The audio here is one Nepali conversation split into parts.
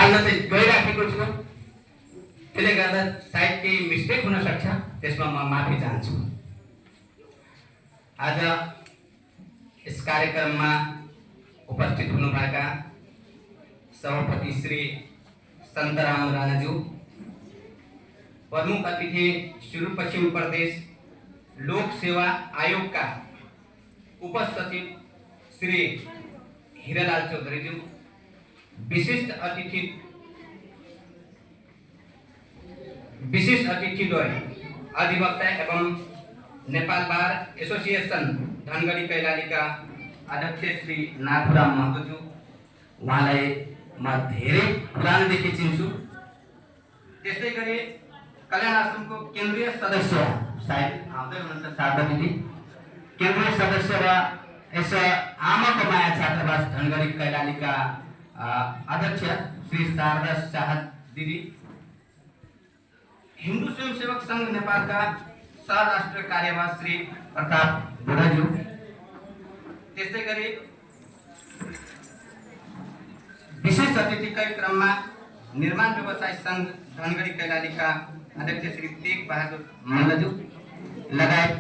हाल्न चाहिँ गइराखेको छु। त्यसले गर्दा सायद केही मिस्टेक हुन सक्छ, त्यसमा म माफी चाहन्छु। आज यस कार्यक्रममा उपस्थित हुनुभएका सभापति श्री सन्तराम राणाज्यू, प्रमुख अतिथि सुदूरपश्चिम प्रदेश लोक सेवा आयोगका उपसचिव श्री हीरालाल चौधरीज्यू, विशिष्ट अतिथिद्वय अधिवक्ता एवं नेपाल बार एसोसिएसन धनगढी कैलालीका अध्यक्ष श्री नाथुराम महतोज्यू, उहाँलाई म धेरै पुरानोदेखि चिन्छु। त्यस्तै गरी कल्याण आश्रमको केन्द्रीय सदस्य, सायद आउँदै हुनुहुन्छ शारदा दिदी, केन्द्रीय सदस्य र यस आमाको माया छात्रावास धनगढी कैलालीका अध्यक्ष श्री शारदा शाह दिदी, हिन्दू स्वयंसेवक संघ नेपालका सहराष्ट्र कार्यवाह श्री प्रताप बुढाज्यू, त्यस्तै गरी विशेष अतिथिकै क्रममा निर्माण व्यवसाय संघ धनगढी कैलालीका अध्यक्ष श्री तेग बहादुर मल्लज्यू लगायत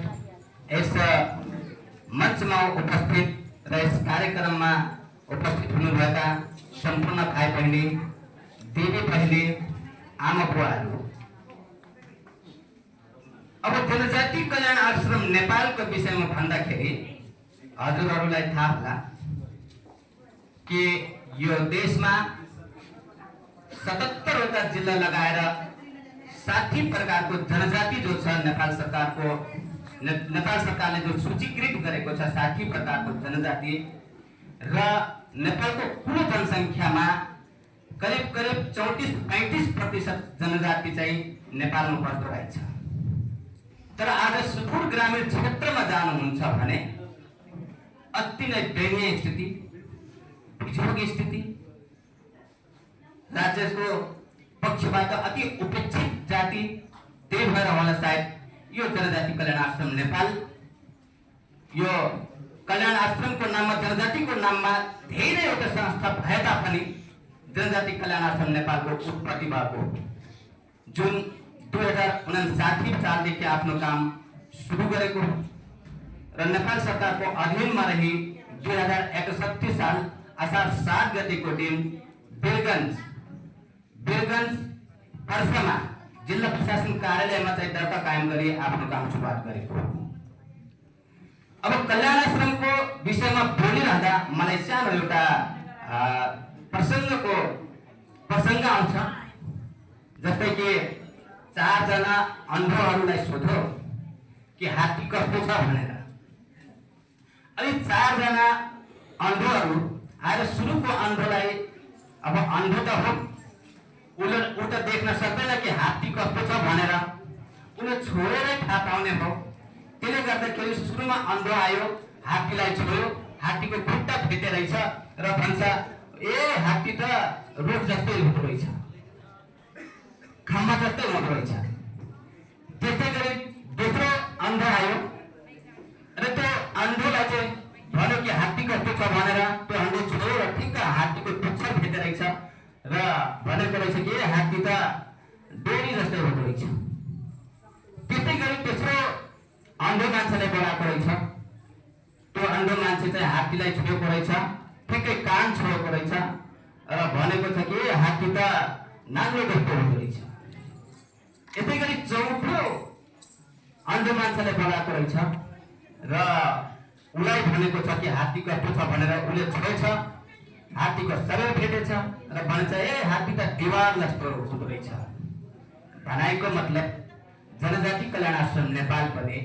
यस मञ्चमा उपस्थित र यस कार्यक्रममा उपस्थित हुनुभएका सम्पूर्ण भाइ बहिनी, देवी बहिनी, आमा बुवाहरू। अब जनजाति कल्याण आश्रम नेपालको विषयमा भन्दाखेरि हजुरहरूलाई थाहा होला कि यो देशमा 77 वटा जिल्ला लगाएर 60 प्रकारको जनजाति जो छ, नेपाल सरकारले जो सूचीकृत गरेको छ 60 प्रकारको जनजाति, र नेपालको कुल जनसङ्ख्यामा करिब 34-35% जनजाति चाहिँ नेपालमा पर्दो रहेछ। तर आज सुदूर ग्रामीण क्षेत्रमा जानुहुन्छ भने अति नै दयनीय स्थिति, पिछोड स्थिति, राज्यको पक्षबाट अति उपेक्षित जाति। त्यही भएर होला सायद यो जनजाति कल्याण आश्रम नेपाल, यो कल्याण आश्रमको नाममा, जनजातिको नाममा धेरैवटा संस्था भए तापनि जनजाति कल्याण आश्रम नेपालको उत्पत्ति भएको जुन 2059 सालदेखि आफ्नो काम सुरु गरेको र नेपाल सरकारको अधीनमा रही 2061 साल असार 7 गतेको दिन वीरगञ्ज पर्सामा जिल्ला प्रशासन कार्यालयमा चाहिँ दर्ता कायम गरी आफ्नो काम सुरुवात गरेको। अब कल्याण आश्रमको विषयमा बोलिरहँदा मलाई सानो एउटा प्रसङ्ग आउँछ। जस्तै कि 4 जना अन्धहरूलाई सोध्यो कि हात्ती कस्तो छ भनेर। अनि 4 जना अन्धहरू आएर सुरुको अन्धलाई, अब अन्ध त हो, ऊ त देख्न सक्दैन कि हात्ती कस्तो छ भनेर, उसले छोडेरै थाहा पाउने हो। त्यसले गर्दाखेरि सुरुमा अन्ध आयो, हात्तीलाई छोड्यो, हात्तीको खुट्टा फिटे रहेछ र भन्छ ए हात्ती त रुख जस्तै हुँदो रहेछ, खम्बा जस्तै हुँदो रहेछ। त्यस्तै गरी दोस्रो अन्ध आयो र त्यो अन्धलाई चाहिँ भन्यो कि हात्ती कस्तो छ भनेर। त्यो अन्ध छोड्यो र ठिक्क हात्तीको पुच्छर फिटे रहेछ र भनेको रहेछ कि हात्ती त डोरी जस्तै हुँदो रहेछ। त्यस्तै गरी तेस्रो अन्ध मान्छेले बोलाएको रहेछ। त्यो अन्ध मान्छे चाहिँ हात्तीलाई छोडेको रहेछ, ठिक्कै कान छोडेको रहेछ र भनेको छ कि हात्ती त नाङ्लो जस्तो हुँदो रहेछ। यसै गरी चौथो अन्ध मान्छेले बोलाएको रहेछ र उसलाई भनेको छ कि हात्ती कस्तो छ भनेर। उसले छोडेछ, हात्तीको शरीर भेटेछ र भन्छ ए हात्ती त दिवार जस्तो हुँदो रहेछ। भनाइको मतलब जनजाति कल्याण आश्रम नेपाल पनि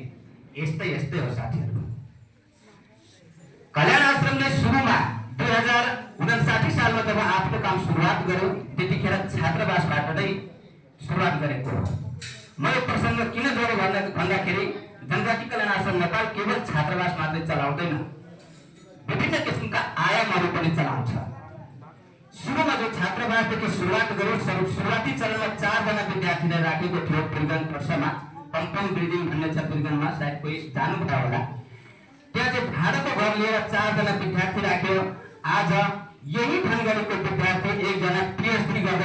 यस्तै हो साथीहरू। कल्याण आश्रमले सुरुमा 2059 सालमा जब आफ्नो काम सुरुवात गर्यो त्यतिखेर छात्रावासबाट नै सुरुवात गरेको हो। म यो प्रसङ्ग किन जोडेँ भन्दाखेरि जनजाति कल्याण आश्रम नेपाल केवल छात्रावास मात्रै चलाउँदैन, विभिन्न किसिमका आयामहरू पनि चलाउँछ। सुरुमा जो छात्रावासदेखि सुरुवात गर्यो, सुरुवाती चरणमा 4 जना विद्यार्थीलाई राखेको थियो वीरगञ्ज पर्सामा। पम्पम बिल्डिङ भन्ने छ वीरगञ्जमा, सायद कोही जानुभयो होला। त्यहाँ चाहिँ भाडाको घर लिएर 4 जना विद्यार्थी राख्यो। आज यही धनगढीको विद्यार्थी 1 जना PhD गर्दै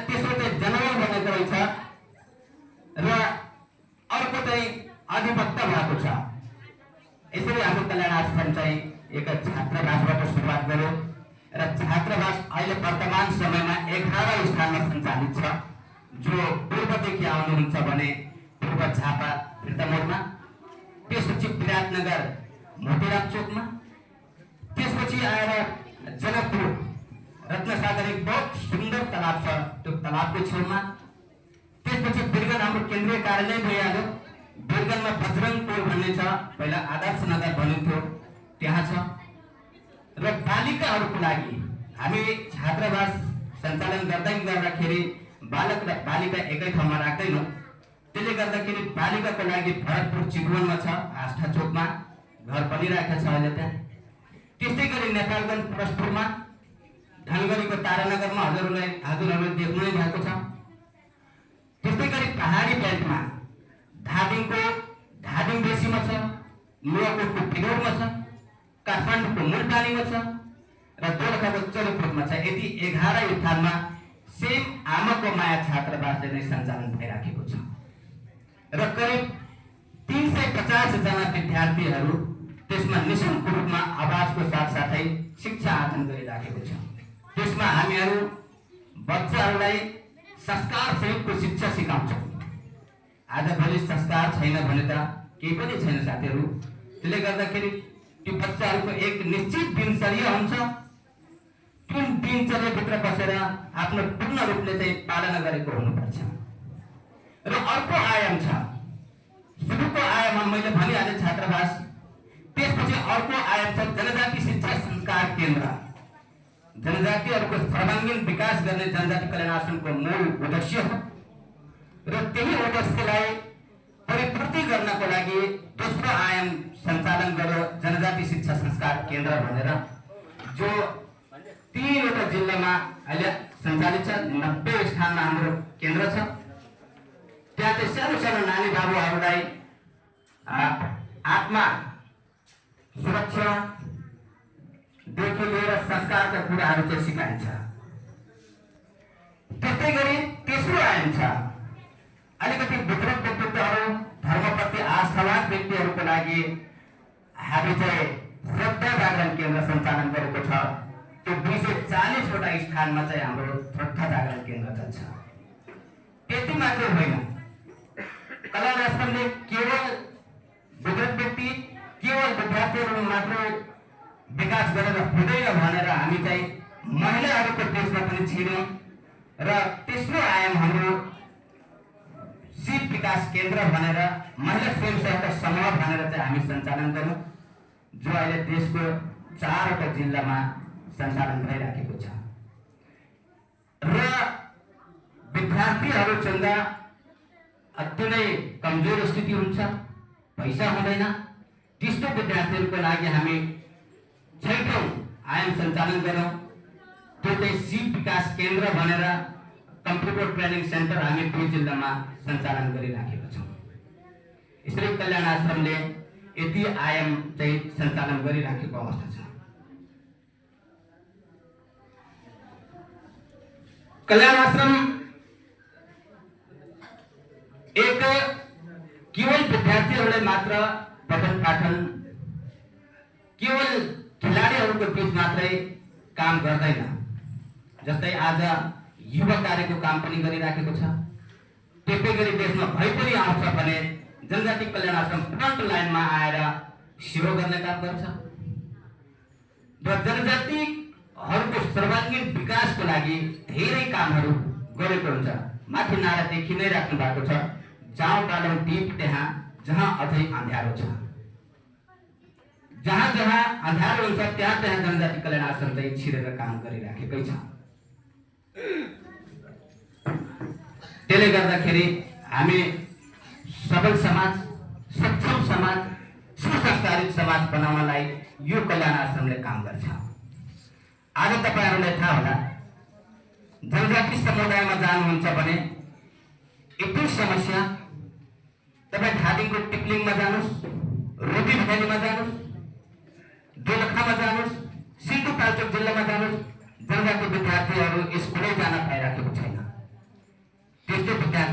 तेस्रो चाहिँ जनरल बनेको रहेछ र अर्को चाहिँ अधिवक्ता भएको छ। यसरी हाम्रो कल्याण आश्रम चाहिँ एक छात्रावासबाट सुरुवात गर्यो र छात्रावास अहिले वर्तमान समयमा 11 स्थानमा सञ्चालित छ, जो पूर्वदेखि आउनुहुन्छ भने पूर्व झापा वृद्धमोडमा, त्यसपछि विराटनगर मोतीराम चोकमा, त्यसपछि आएर जनकपुर रत्नसागर एक बहुत सुन्दर तालाब छ त्यो तालाबको छेउमा, त्यसपछि बिरगन हाम्रो केन्द्रीय कार्यालय भइहाल्यो, बिरगनमा बजरङपुर भन्ने छ, पहिला आदर्श नगर भनिन्थ्यो, त्यहाँ छ। र बालिकाहरूको लागि हामी छात्रावास सञ्चालन गर्दाखेरि बालक र बालिका एकै ठाउँमा राख्दैनौँ, त्यसले गर्दाखेरि बालिकाको लागि भरतपुर चितवनमा छ, आस्था चोकमा घर पनि राखेको छ अहिले त्यहाँ। त्यस्तै गरी नेपालगञ्ज परस्पुरमा, धनगढीको तारानगरमा हजुरहरूले देख्नु नै भएको छ। त्यस्तै गरी पहाडी बेल्टमा धादिङ बेसीमा छ, नुवाकोटको बिलोरमा छ, काठमाडौँको मुलटानीमा छ र दोलखाको चोलपुरमा छ। यति 11 स्थानमा सेम आमाको माया छात्रावासले नै सञ्चालन भइराखेको छ र करिब 350 जना विद्यार्थीहरू त्यसमा निःशुल्क रूपमा आवाजको साथसाथै शिक्षा आर्जन गरिराखेको छ। त्यसमा हामीहरू बच्चाहरूलाई संस्कार सहितको शिक्षा सिकाउँछौँ। आजभोलि संस्कार छैन भने त केही पनि छैन साथीहरू। त्यसले गर्दाखेरि ती बच्चाहरूको एक निश्चित दिनचर्या हुन्छ, जुन दिनचर्याभित्र बसेर आफ्नो पूर्ण रूपले चाहिँ पालना गरेको हुनुपर्छ। र अर्को आयाम छ, सुरुको आयाममा मैले भनिहालेँ छात्रावास, त्यसपछि अर्को आयाम छ जनजाति शिक्षा संस्कार केन्द्र। जनजातिहरूको सर्वाङ्गीण विकास गर्ने जनजाति कल्याण आश्रमको मूल उद्देश्य हो र त्यही उद्देश्यलाई परिपूर्ति गर्नको लागि दोस्रो आयाम सञ्चालन गर्यो जनजाति शिक्षा संस्कार केन्द्र भनेर, जो 3वटा जिल्लामा अहिले सञ्चालित छ। 90 स्थानमा हाम्रो केन्द्र छ। त्यहाँ चाहिँ सानो सानो नानी बाबुहरूलाई आत्मा सुरक्षादेखि लिएर संस्कारका कुराहरू चाहिँ सिकाइन्छ। त्यस्तै गरी तेस्रो आयाम छ, अलिकति वितरक व्यक्तित्वहरू, धर्मप्रति आस्थावान व्यक्तिहरूको लागि हामी चाहिँ श्रद्धा जागरण केन्द्र सञ्चालन गरेको छ। त्यो 240वटा स्थानमा चाहिँ हाम्रो श्रद्धा जागरण केन्द्र चल्छ। त्यति मात्र होइन, कल्याण आश्रमले केवल वितरक व्यक्ति, केवल विद्यार्थीहरू मात्र विकास गरेर हुँदैन भनेर हामी चाहिँ महिलाहरूको देशमा पनि छिर्यौँ र तेस्रो आयाम हाम्रो शिव विकास केन्द्र भनेर महिला स्वयंसेवक समूह भनेर चाहिँ हामी सञ्चालन गर्यौँ, जो अहिले देशको 4वटा जिल्लामा सञ्चालन भइराखेको छ। र विद्यार्थीहरू चन्दा अति नै कमजोर स्थिति हुन्छ, पैसा हुँदैन, त्यस्तो विद्यार्थीहरूको लागि हामी 6औं आयाम सञ्चालन गरौँ। त्यो चाहिँ शिव विकास केन्द्र भनेर कम्प्युटर ट्रेनिङ सेन्टर हामी 2 जिल्लामा सञ्चालन गरिराखेका छौँ। यसरी कल्याण आश्रमले यति आयाम चाहिँ सञ्चालन गरिराखेको अवस्था छ। कल्याण आश्रम एक केवल विद्यार्थीहरूलाई मात्र पठन पाठन, केवल खेलाडीहरूको बीच मात्रै काम गर्दैन। जस्तै आज युवा कार्यको काम पनि गरिराखेको छ। त्यसै गरी देशमा भइ पनि आउँछ भने जनजाति कल्याण आश्रम फ्रन्ट लाइनमा आएर सेवा गर्ने काम गर्छ र जनजातिहरूको सर्वाङ्गीण विकासको लागि धेरै कामहरू गरेको हुन्छ। माथि नारादेखि नै राख्नु भएको छ, जाउँ डालौँ टिप त्यहाँ जहाँ अझै अँध्यारो छ। जहाँ जहाँ अँध्यारो हुन्छ त्यहाँ त्यहाँ जनजाति कल्याण आश्रम चाहिँ छिरेर काम गरिराखेकै छ। त्यसले गर्दाखेरि हामी सबल समाज, सक्षम समाज, सुसंस्कारित समाज बनाउनलाई यो कल्याण आश्रमले काम गर्छ। आज तपाईहरुलाई थाहा होला, जनजाति समुदायमा जानुहुन्छ भने यति समस्या, तपाई धादिङको टिप्लिङमा जानुस्, रुबी भ्यालीमा जानुस्, दोलखामा जानुस्, सिन्धुपाल्चोक जिल्लामा जानुस्, जनजाति विद्यार्थीहरू स्कुलै जान पाइराखेको छैन।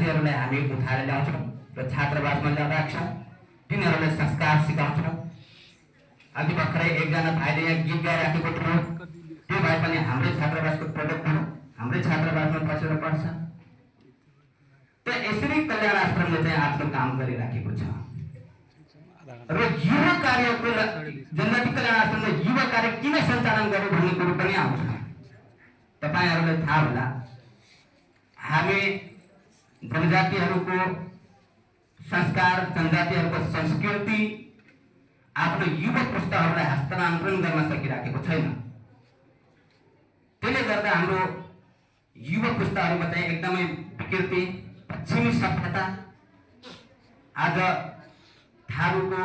विद्यार्थीहरूलाई हामी उठाएर ल्याउँछौँ र छात्रावासमा राख्छौँ, तिनीहरूलाई संस्कार सिकाउँछौँ। अघि भर्खरै एकजना भाइले यहाँ गीत गाइराखेको थियो, त्यो भाइ पनि हाम्रै छात्रावासको प्रोडक्ट हो, हाम्रै छात्रावासमा बसेर पढ्छ। त यसरी कल्याण आश्रमले चाहिँ आफ्नो काम गरिराखेको छ र युवा कार्यको जनजाति कल्याण आश्रमले युवा कार्य किन सञ्चालन गर्यो भन्ने कुरो पनि आउँछ। तपाईहरुलाई थाहा होला, हामी जनजातिहरूको संस्कार, जनजातिहरूको संस्कृति आफ्नो युवा पुस्ताहरूलाई हस्तान्तरण गर्न सकिराखेको छैन। त्यसले गर्दा हाम्रो युवा पुस्ताहरूमा चाहिँ एकदमै विकृति, पश्चिमी सभ्यता आज थारूको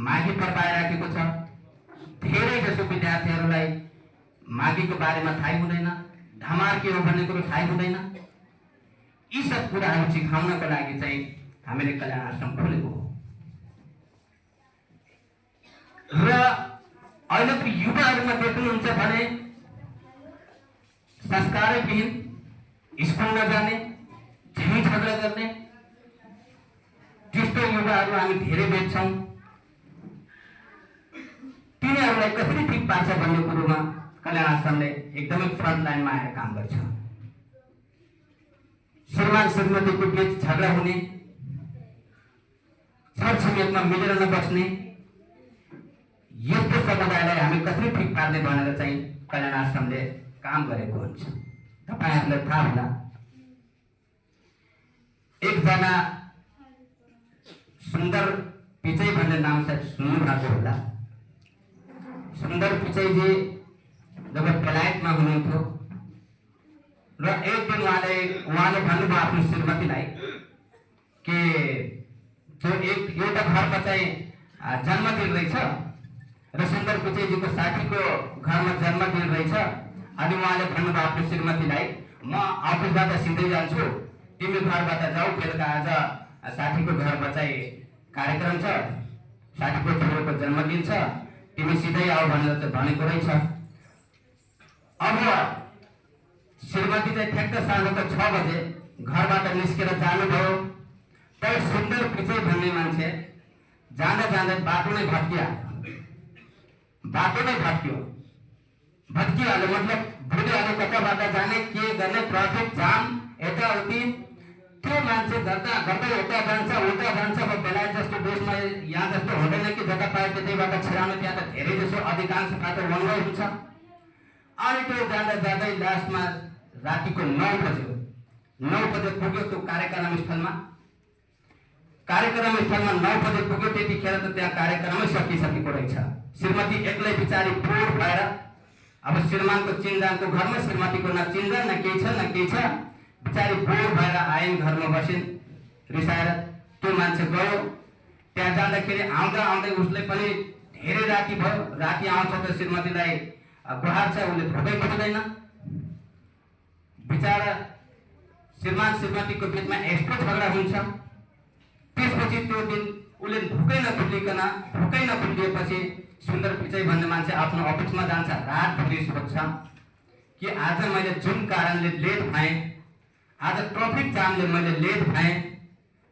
माघी पर्व आइराखेको छ। धेरै जसो विद्यार्थीहरूलाई माघीको बारेमा थाहै हुँदैन, धमार के हो भन्ने कुरो थाहै हुँदैन। यी सब कुराहरू सिकाउनको लागि चाहिँ हामीले कल्याण आश्रम खोलेको हो र अहिलेको युवाहरूमा देख्नुहुन्छ भने संस्कारविहीन, स्कुल नजाने, झै झगडा गर्ने त्यस्तो युवाहरू हामी धेरै देख्छौँ। तिनीहरूलाई कसरी ठिक पार्छ भन्ने कुरोमा कल्याण आश्रमले एकदमै फ्रन्ट लाइनमा आएर काम गर्छ। श्रीमान श्रीमतीको बीच झगडा हुने, छरछिमेकमा मिलेर नबस्ने, यस्तो समुदायलाई हामी कसरी ठिक पार्ने भनेर चाहिँ कल्याण आश्रमले काम गरेको हुन्छ। तपाईहरुलाई थाहा होला, एकजना सुन्दर पिचै भन्ने नाम सायद सुन्नु भएको होला। सुन्दर पिचैजी जब बेलायतमा हुनुहुन्थ्यो र एक दिन उहाँले भन्नुभयो आफ्नो श्रीमतीलाई कि जो एउटा घरमा चाहिँ जन्मदिन रहेछ र सुन्दर पिचैजीको साथीको घरमा जन्मदिन रहेछ। अनि उहाँले भन्नुभयो आफ्नो श्रीमतीलाई, म अफिसबाट सिधै जान्छु, तिमी घरबाट जाऊ, बेलुका आज साथीको घरमा चाहिँ कार्यक्रम छ, साथीको छोरोको जन्मदिन छ, तिमी सिधै आऊ भनेर चाहिँ भनेको रहेछ। अब श्रीमती चाहिँ ठ्याक्क साँझको 6 बजे घरबाट निस्केर जानुभयो। तर सुन्दर पिचै भन्ने मान्छे जाँदा जाँदै बाटो नै भत्कियो। मतलब बुढीहरू कताबाट जाने, के गर्ने, ट्राफिक जाम यताउति, त्यो मान्छे गर्दा गर्दै यता जान्छ उता जान्छ। अब बेलायत जस्तो देशमा यहाँ जस्तो हुँदैन कि जता पाए त्यतैबाट छिराउनु, त्यहाँ त धेरै जसो अधिकांश बाटो वन वे हुन्छ। अनि त्यो जाँदा जाँदै लास्टमा रातिको 9 बजे पुग्यो त्यो कार्यक्रम स्थलमा। 9 बजे पुग्यो, त्यतिखेर त त्यहाँ कार्यक्रमै सकिसकेको रहेछ। श्रीमती एक्लै बिचारी पोर भएर, अब श्रीमानको चिन्जानको घरमा श्रीमतीको न चिन्जान न केही छ, बिचारी पोर भएर आइन्, घरमा बसिन् रिसाएर। त्यो मान्छे गयो, त्यहाँ जाँदाखेरि आउँदा उसले पनि धेरै राति भयो। राति आउँछ त श्रीमतीलाई गुहार छ, उसले भोकै बुझ्दैन। बिचारा श्रीमान श्रीमतीको बिचमा यस्तो झगडा हुन्छ। त्यसपछि त्यो दिन उसले भोकै नखुलिएपछि सुन्दर पिचै भन्ने मान्छे आफ्नो अफिसमा जान्छ। रातभरि सोध्छ कि आज मैले जुन कारणले लेट भएँ, आज ट्राफिक जामले मैले लेट भएँ,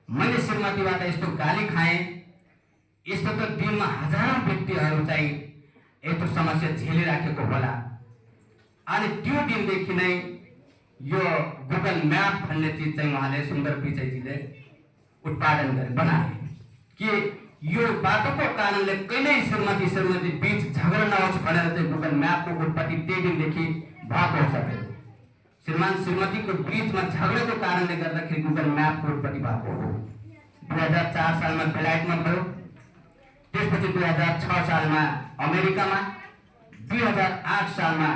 मैले श्रीमतीबाट यस्तो गाली खाएँ, यस्तो त दिनमा हजारौं व्यक्तिहरू चाहिँ यस्तो समस्या झेलिराखेको होला। अनि त्यो दिनदेखि नै यो गुगल म्याप भन्ने चिज चाहिँ उहाँले सुन्दर पिचैजीले उत्पादन गरे, बनाए कि यो बाटोको कारणले कहिल्यै श्रीमती बीच झगडा नहोस् भनेर चाहिँ गुगल म्यापको उत्पत्ति त्यही दिनदेखि भएको हो। श्रीमान श्रीमतीको बीचमा झगडाको कारणले गर्दाखेरि गुगल म्यापको उत्पत्ति भएको हो। 2004 सालमा बेलायतमा भयो, त्यसपछि 2006 सालमा अमेरिकामा, 2008 सालमा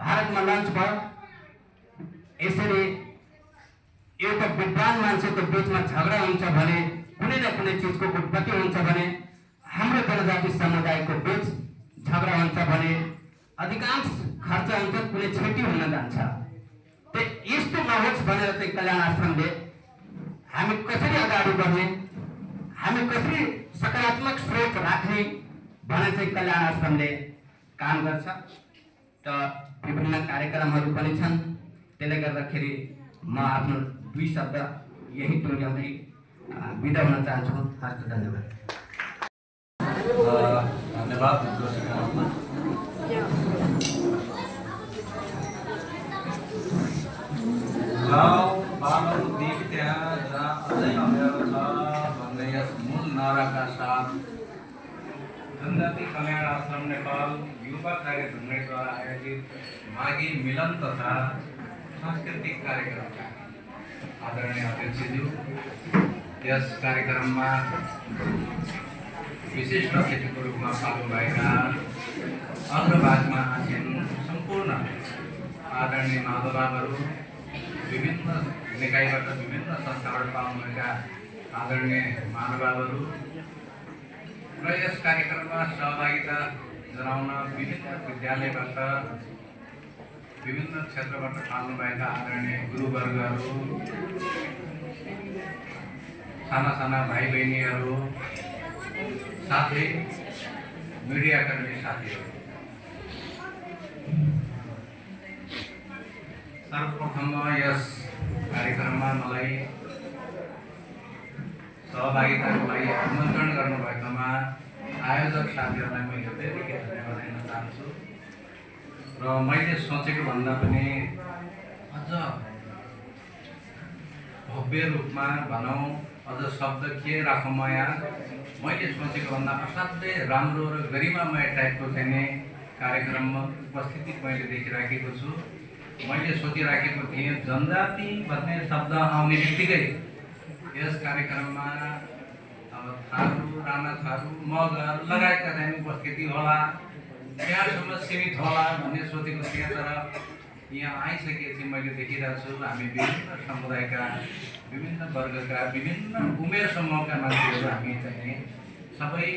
भारतमा लन्च भयो। यसरी एउटा विद्वान मान्छेको बीचमा झगडा हुन्छ भने, कुनै न कुनै चिजको उत्पत्ति हुन्छ भने, हाम्रो जनजाति समुदायको बीच झगडा हुन्छ भने अधिकांश खर्च हुन्छ, कुनै क्षति हुन जान्छ। त यस्तो नहोस् भनेर चाहिँ कल्याण आश्रमले हामी कसरी अगाडि बढ्ने, हामी कसरी सकारात्मक सोच राख्ने भने चाहिँ कल्याण आश्रमले काम गर्छ। त विभिन्न कार्यक्रमहरू पनि छन्। त्यसले गर्दाखेरि म आफ्नो दुई शब्द यही टोल्याउँदै बिदा हुन चाहन्छु। हस्त धन्यवाद। धन्यवाद दोषीमा गाउँ बाबु दिप त्यहाँ जहाँ अझै अँध्यारो छ भन्दै यस मूल नाराका साथ जनजाति कल्याण आश्रम नेपाल युवा कार्य ढुङ्गेद्वारा आयोजित माघी मिलन तथा सांस्कृतिक कार्यक्रमका आदरणीय अध्यक्षज्यू, यस कार्यक्रममा विशिष्ट अतिथिको रूपमा पाल्नुभएका अग्रभागमा आसीन सम्पूर्ण आदरणीय महानुभावहरू, विभिन्न निकायबाट विभिन्न संस्थाबाट पाल्नुभएका आदरणीय महानुभावहरू र यस कार्यक्रममा सहभागिता जनाउन विभिन्न विद्यालयबाट विभिन्न क्षेत्रबाट पाल्नुभएका आदरणीय गुरुवर्गहरू, साना साना भाइ बहिनीहरू, साथै मिडियाकर्मी साथीहरू, सर्वप्रथम यस कार्यक्रममा मलाई सहभागिताको लागि आमन्त्रण गर्नुभएकोमा आयोजक साथीहरूलाई मैले धेरै धन्यवाद दिन चाहन्छु। र मैले सोचेको भन्दा पनि अझ भव्य रूपमा भनौँ, अझ शब्द के राखौँ म यहाँ, मैले सोचेको भन्दा असाध्यै राम्रो र गरिमामय टाइपको चाहिँ कार्यक्रममा उपस्थिति मैले देखिराखेको छु। मैले सोचिराखेको थिएँ जनजाति भन्ने शब्द आउने बित्तिकै यस कार्यक्रममा अब थारू, राणा थारू, मगर लगायतका चाहिँ उपस्थिति होला, त्यहाँसम्म सीमित होला भन्ने सोचेको थिएँ। तर यहाँ आइसकेपछि मैले देखिरहेको छु हामी विभिन्न समुदायका, विभिन्न वर्गका, विभिन्न उमेर समूहका मान्छेहरू हामी चाहिँ सबै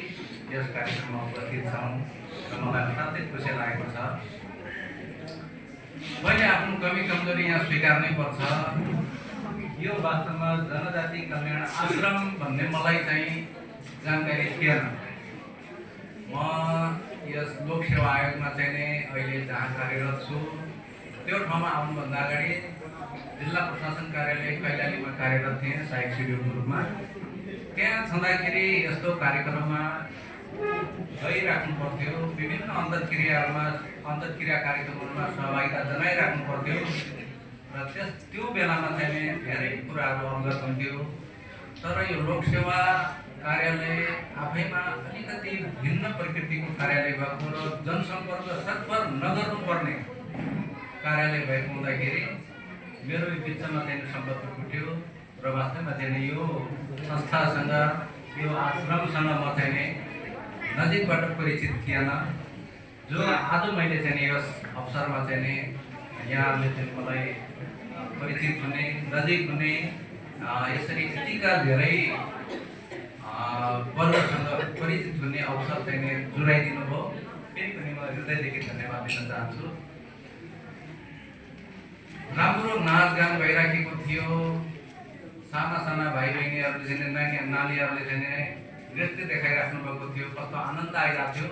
यस कार्यक्रममा उपस्थित छौँ र मलाई असाध्यै खुसी लागेको छ। मैले आफ्नो कमी कमजोरी यहाँ स्वीकार्नै पर्छ। यो वास्तवमा जनजाति कल्याण आश्रम भन्ने मलाई चाहिँ जानकारी थिएन। म यस लोकसेवा आयोगमा चाहिँ नै अहिले जहाँ कार्यरत छु त्यो ठाउँमा आउनुभन्दा अगाडि जिल्ला प्रशासन कार्यालय कैलालीमा कार्यरत थिएँ सहायक सिडिओको रूपमा। त्यहाँ छँदाखेरि यस्तो कार्यक्रममा गइराख्नु पर्थ्यो, विभिन्न अन्तर्क्रिया कार्यक्रमहरूमा सहभागिता जनाइराख्नु पर्थ्यो र त्यो बेलामा चाहिँ धेरै कुराहरू अवगत हुन्थ्यो। तर यो लोकसेवा कार्यालय आफैमा अलिकति भिन्न प्रकृतिको कार्यालय भएको र जनसम्पर्क सकभर नगर्नुपर्ने कार्यालय भएको हुँदाखेरि मेरो बिचमा चाहिँ सम्पर्क टुट्यो र वास्तवमा चाहिँ यो संस्थासँग, यो आश्रमसँग म चाहिँ नजिकबाट परिचित थिएन। जो आज मैले चाहिँ यस अवसरमा चाहिँ यहाँहरूले चाहिँ मलाई परिचित हुने, नजिक हुने, यसरी यतिका धेरै वर्गसँग परिचित हुने अवसर चाहिँ जुराइदिनु भयो। फेरि पनि म हृदयदेखि धन्यवाद दिन चाहन्छु। राम्रो नाचगान भइराखेको थियो, साना साना भाइ बहिनीहरूले चाहिँ नानीहरूले चाहिँ नृत्य देखाइराख्नु भएको थियो, कस्तो आनन्द आइरहेको थियो।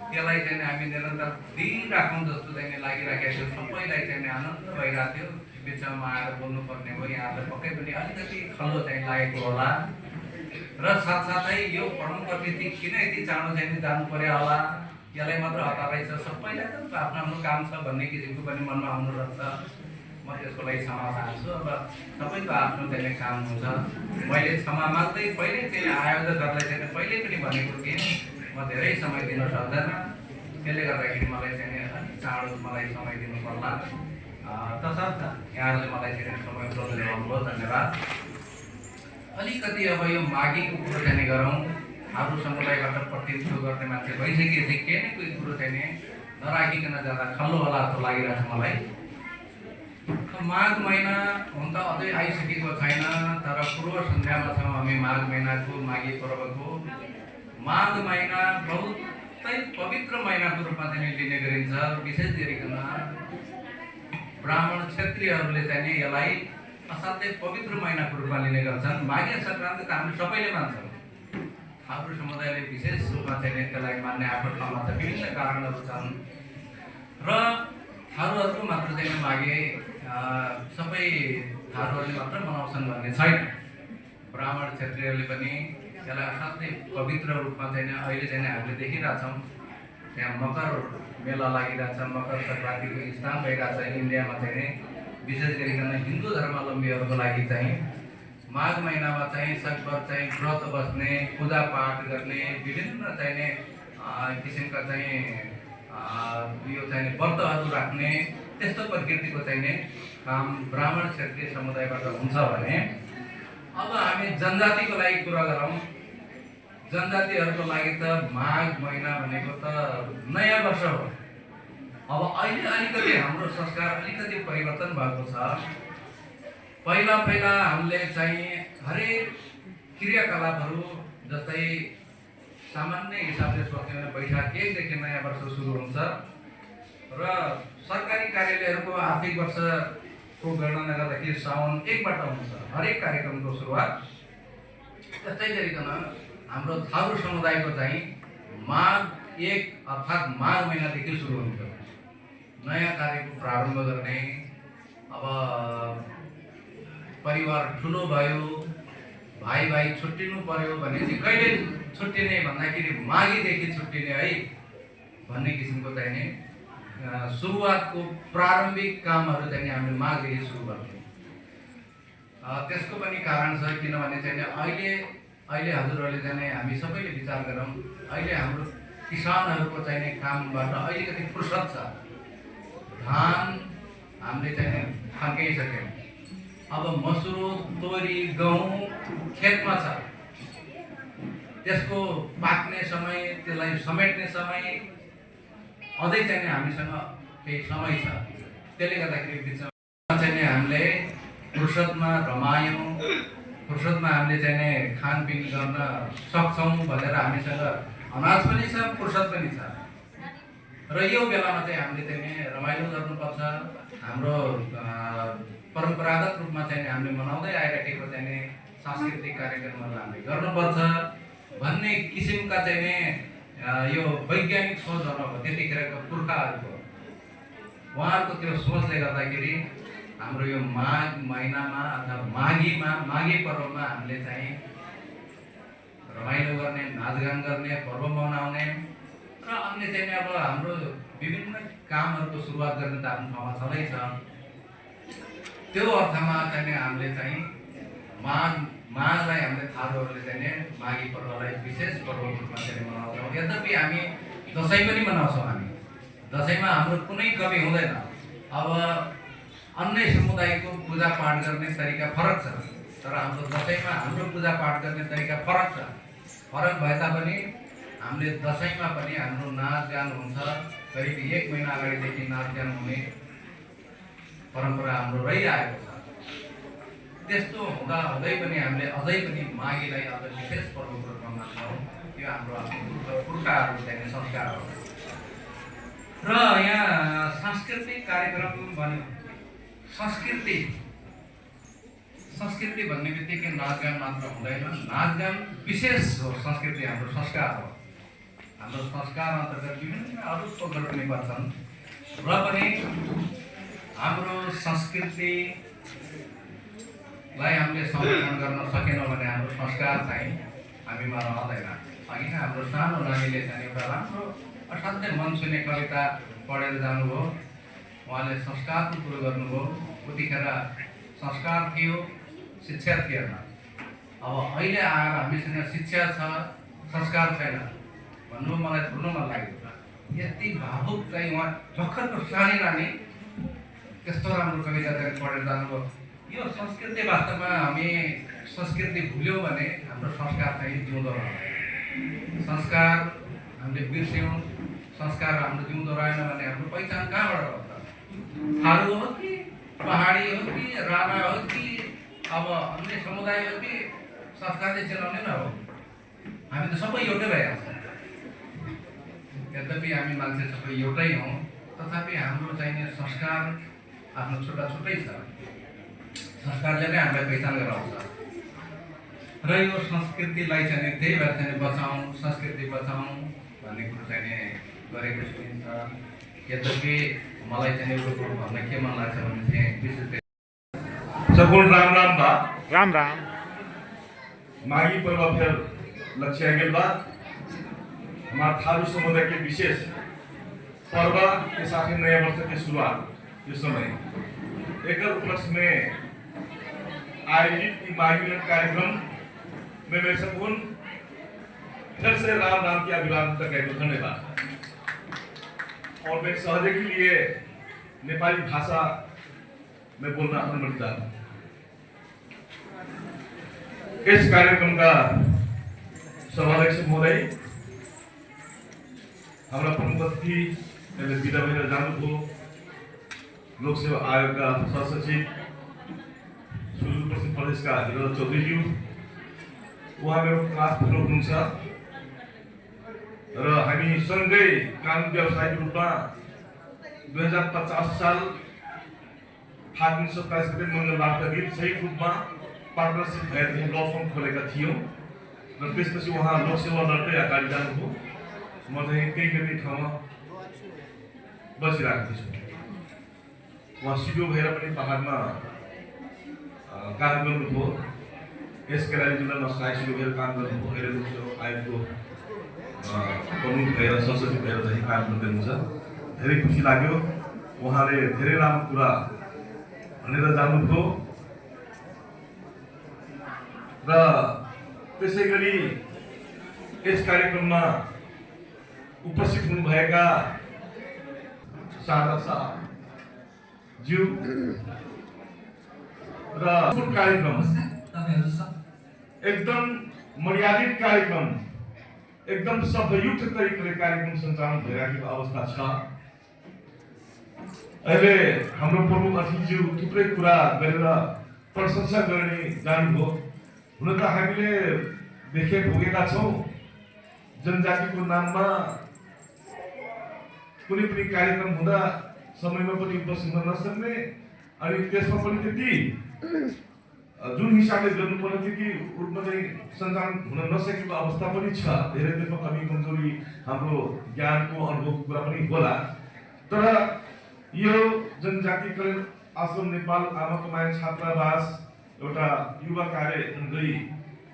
त्यसलाई चाहिँ हामी निरन्तर दिइराखौँ जस्तो चाहिँ लागिराखेको थियो, सबैलाई चाहिँ आनन्द भइरहेको थियो। बिचमा आएर बोल्नुपर्ने भयो, यहाँहरूलाई पक्कै पनि अलिकति खल्लो चाहिँ लागेको होला र साथसाथै यो प्रमुख अतिथि किन यति चाँडो चाहिँ जानु पर्यो होला, यसलाई मात्र हतार रहेछ, सबैलाई त आफ्नो आफ्नो काम छ भन्ने किसिमको पनि मनमा आउनु रहेछ। म त्यसको लागि क्षमा चाहन्छु। अब सबैको आफ्नो चाहिँ काम हुन्छ। मैले क्षमा माग्दै पहिले चाहिँ आयोजकहरूलाई चाहिँ पहिले पनि भनेको थिएँ म धेरै समय दिन सक्दैन, त्यसले गर्दाखेरि मलाई चाहिँ अलिक चाँडो मलाई समय दिनु पर्ला। तसर्थ यहाँहरूले मलाई चाहिँ समय उपलब्ध गराउनुभयो, धन्यवाद। अलिकति अब यो माघीको कुरो चाहिँ गरौँ। थारू समुदायबाट प्रतिनिधित्व गर्ने मान्छे भइसकेपछि के नै कोही कुरो चाहिँ नराखिकन जाँदा खल्लो होला जस्तो लागिरहेको छ मलाई। माघ महिना हुन त अझै आइसकेको छैन, तर पूर्व सन्ध्यामा छौँ हामी माघ महिनाको, माघी पर्वको। माघ महिना बहुतै पवित्र महिनाको रूपमा चाहिँ लिने गरिन्छ। विशेष गरिकन ब्राह्मण क्षेत्रीहरूले चाहिँ यसलाई असाध्यै पवित्र महिनाको रूपमा लिने गर्छन्। माघे सङ्क्रान्ति त हामी सबैले मान्छौँ, थारू समुदायले विशेष रूपमा चाहिँ त्यसलाई मान्ने आफ्नो ठाउँमा त विभिन्न कारणहरू छन् र थारूहरूको मात्र चाहिँ माघे सबै थारूहरूले मात्र मनाउँछन् भन्ने छैन। ब्राह्मण क्षेत्रीहरूले पनि यसलाई असाध्यै पवित्र रूपमा चाहिँ अहिले चाहिँ हामीले देखिरहेछौँ। त्यहाँ मकर मेला लागिरहेछ, मकर सङ्क्रान्तिको स्नान भइरहेछ इन्डियामा चाहिँ विशेष गरिकन हिन्दू धर्मावलम्बीहरूको लागि चाहिँ माघ महिनामा चाहिँ सकभर चाहिँ व्रत बस्ने, पूजापाठ गर्ने, विभिन्न चाहिने किसिमका चाहिँ यो चाहिँ व्रतहरू राख्ने त्यस्तो प्रकृतिको चाहिने काम ब्राह्मण क्षेत्रीय समुदायबाट हुन्छ भने अब हामी जनजातिको लागि कुरा गरौँ। जनजातिहरूको लागि त माघ महिना भनेको त नयाँ वर्ष हो। अब अहिले अलिकति हाम्रो संस्कार अलिकति परिवर्तन भएको छ। पहिला हामीले चाहिँ हरेक क्रियाकलापहरू जस्तै सामान्य हिसाबले सोच्यो भने वैशाख 1 देखि नयाँ वर्ष सुरु हुन्छ र सरकारी कार्यालयहरूको आर्थिक वर्षको गणना गर्दाखेरि साउन 1 बाट हुन्छ हरेक कार्यक्रमको सुरुवात। त्यस्तै गरिकन हाम्रो थारू समुदायको चाहिँ माघ 1 अर्थात् माघ महिनादेखि सुरु हुन्छ नयाँ कार्यको प्रारम्भ गर्ने। अब परिवार ठुलो भयो, भाइ छुट्टिनु पर्यो भने चाहिँ कहिले छुट्टिने भन्दाखेरि माघीदेखि छुट्टिने है भन्ने किसिमको चाहिने सुरुवातको प्रारम्भिक कामहरू चाहिँ हामीले माघदेखि सुरु गर्थ्यौँ। त्यसको पनि कारण छ, किनभने चाहिँ अहिले हजुरहरूले चाहिँ हामी सबैले विचार गरौँ। अहिले हाम्रो किसानहरूको चाहिने कामबाट अलिकति फुर्सद छ। धान हामीले चाहिँ फर्काइसक्यौँ। अब मसुरो, तोरी, गहुँ खेतमा छ। त्यसको पाक्ने समय, त्यसलाई समेट्ने समय अझै चाहिँ हामीसँग केही समय छ। त्यसले गर्दाखेरि बिचमा चाहिँ हामीले फुर्सदमा रमायौँ, फुर्सदमा हामीले चाहिँ खानपिन गर्न सक्छौँ भनेर हामीसँग अनाज पनि छ, फुर्सद पनि छ। र यो बेलामा चाहिँ हामीले चाहिँ रमाइलो गर्नुपर्छ। हाम्रो परम्परागत रूपमा चाहिँ हामीले मनाउँदै आइरहेको चाहिँ सांस्कृतिक कार्यक्रमहरू हामीले गर्नुपर्छ भन्ने किसिमका चाहिँ यो वैज्ञानिक सोचहरू अब त्यतिखेरको पुर्खाहरूको उहाँहरूको त्यो सोचले गर्दाखेरि हाम्रो यो माघ महिनामा अथवा माघी पर्वमा हामीले चाहिँ रमाइलो गर्ने, नाचगान गर्ने, पर्व मनाउने र अन्य चाहिँ अब हाम्रो विभिन्न कामहरूको सुरुवात गर्ने त आफ्नो ठाउँमा छँदैछ। त्यो अर्थमा चाहिँ हामीले चाहिँ माघलाई हामीले थारूहरूले चाहिँ माघी पर्वलाई विशेष पर्वको रूपमा चाहिँ मनाउँछौँ। यद्यपि हामी दसैँ पनि मनाउँछौँ। हामी दसैँमा हाम्रो कुनै कमी हुँदैन। अब अन्य समुदायको पूजापाठ गर्ने तरिका फरक छ, तर हाम्रो दसैँमा हाम्रो पूजापाठ गर्ने तरिका फरक छ। फरक भए तापनि हामीले दसैँमा पनि हाम्रो नाचगान हुन्छ। करिब 1 महिना अगाडिदेखि नाचगान हुने परम्परा हाम्रो रहिआएको छ। त्यस्तो हुँदै पनि हामीले अझै पनि माघीलाई अझ विशेष पर्वको रूपमा मान्छौँ। यो हाम्रो पुर्खाहरू चाहिने संस्कार हो। र यहाँ सांस्कृतिक कार्यक्रम भन्यो, संस्कृति भन्ने बित्तिकै नाचगान मात्र हुँदैन। नाचगान विशेष हो, संस्कृति हाम्रो संस्कार हो। हाम्रो संस्कार अन्तर्गत विभिन्न अरू थोकहरू पनि पर्छन् र पनि हाम्रो संस्कृतिलाई हामीले संरक्षण गर्न सकेनौँ भने हाम्रो संस्कार चाहिँ हामीमा रहँदैन। अघि नै हाम्रो सानो नानीले चाहिँ एउटा राम्रो असाध्यै मन छुने कविता पढेर जानुभयो। उहाँले संस्कारको कुरो गर्नुभयो। उतिखेर संस्कार थियो, शिक्षा थिएन। अब अहिले आएर हामीसँग शिक्षा छ, संस्कार छैन भन्नु मलाई ठुलो मन लागेको छ। यति भावुक चाहिँ उहाँ भर्खरको सानै नानी त्यस्तो राम्रो कविता चाहिँ पढेर जानुभयो। यो संस्कृति वास्तवमा हामी संस्कृति भुल्यौँ भने हाम्रो संस्कार चाहिँ जिउँदो रहन्छ। संस्कार हामीले बिर्स्यौँ, संस्कार हाम्रो जिउँदो रहेन भने हाम्रो पहिचान कहाँबाट रहन्छ? थारू हो कि पहाडी हो कि राणा हो कि अब अन्य समुदाय हो कि संस्कारले चिनाउने न हो? हामी त सबै एउटै भइहाल्छ। यद्यपि हामी मान्छे सबै एउटै हौँ, तथापि हाम्रो चाहिने संस्कार आफ्नो छुट्टै छ। संस्कारले नै हामीलाई पहिचान गराउँछ। र यो संस्कृतिलाई चाहिँ त्यही भएर चाहिँ बचाउँ, संस्कृति बचाउँ भन्ने कुरो चाहिँ गरेको सुनिन्छ। यद्यपि मलाई चाहिँ एउटा कुरो भन्न के मन लाग्छ भने चाहिँ विशेष सगुण राम राम बा राम राम। माघी पर्व फिर लक्ष्य गेल बा हमार थारू समुदाय के विशेष पर्व के साथ ही नया वर्ष की शुरुआत इस समय एक उपलक्ष्य में आयोजित माघी मिलन कार्यक्रम में मैं सगुण फिर से राम राम की अभिवादन तक धन्यवाद। और मैं सहजै के लिए नेपाली भाषा में बोलना अनुमति चाहता हूँ। इस कार्यक्रम का सभाध्यक्ष महोदय हमारा प्रमुख अतिथि विदा भएर जानुभयो लोक सेवा आयोग का सहसचिव सुदूर पश्चिम प्रदेश का हिरो चौधरीज्यू उहाँ मेरो क्लास फेलो हुनुहुन्छ र हामी सँगै कानुन व्यवसायिक रूपमा 2050 साल फागुन 27 गते मङ्गलबारका दिन संयुक्त रूपमा पार्टनरसिप भएर ल फर्म खोलेका थियौँ र त्यसपछि उहाँ लोक सेवा लड्दै अगाडि जानुभयो। म चाहिँ त्यही गरी ठाउँमा बसिरहेको छु। उहाँ सिडिओ भएर पनि पहाडमा काम गर्नुभयो। यस कैलाली जिल्लामा सहायक सिडिओ भएर काम गर्नुभयो। अहिले लोक सेवा आयोगको प्रमुख भएर सहसचिव भएर चाहिँ काम गर्दै हुनुहुन्छ। धेरै खुसी लाग्यो। उहाँले धेरै राम्रो कुरा भनेर जानुभयो र त्यसै गरी यस कार्यक्रममा उपस्थित हुनुभएका शारदा शाहज्यू र कार्यक्रम एकदम मर्यादित कार्यक्रम एकदम सभ्ययुक्त तरिकाले कार्यक्रम सञ्चालन भइरहेको अवस्था छ। अहिले हाम्रो प्रमुख अतिथिज्यू थुप्रै कुरा गरेर प्रशंसा गर्ने जानुभयो। हुन त हामीले देखे भोगेका छौँ जनजातिको नाममा कुनै पनि कार्यक्रम हुँदा समयमा पनि उपस्थित हुन नसक्ने अनि त्यसमा पनि त्यति जुन हिसाबले गर्नुपर्ने त्यति रूपमा चाहिँ सञ्चालन हुन नसकेको अवस्था पनि छ। धेरै त्यसमा कमी कमजोरी हाम्रो ज्ञानको अनुभवको कुरा पनि होला। तर यो जनजाति कल्याण आश्रम नेपाल आमाको माया छात्रावास एउटा युवा कार्य